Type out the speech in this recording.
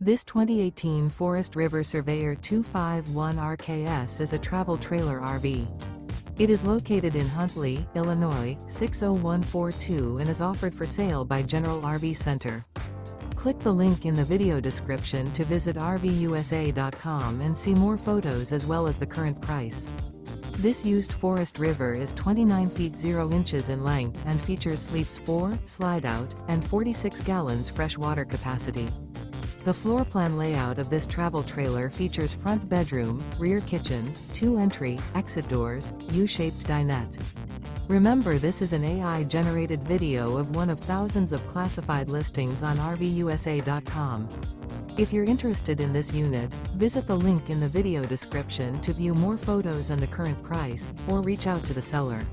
This 2018 Forest River Surveyor 251 RKS is a travel trailer RV. It is located in Huntley, Illinois, 60142 and is offered for sale by General RV Center. Click the link in the video description to visit RVUSA.com and see more photos as well as the current price. This used Forest River is 29 feet 0 inches in length and features sleeps 4, Slideout, and 46 gallons fresh water capacity. The floor plan layout of this travel trailer features front bedroom, rear kitchen, 2 entry, exit doors, U-shaped dinette. Remember, this is an AI-generated video of one of thousands of classified listings on RVUSA.com. If you're interested in this unit, visit the link in the video description to view more photos and the current price, or reach out to the seller.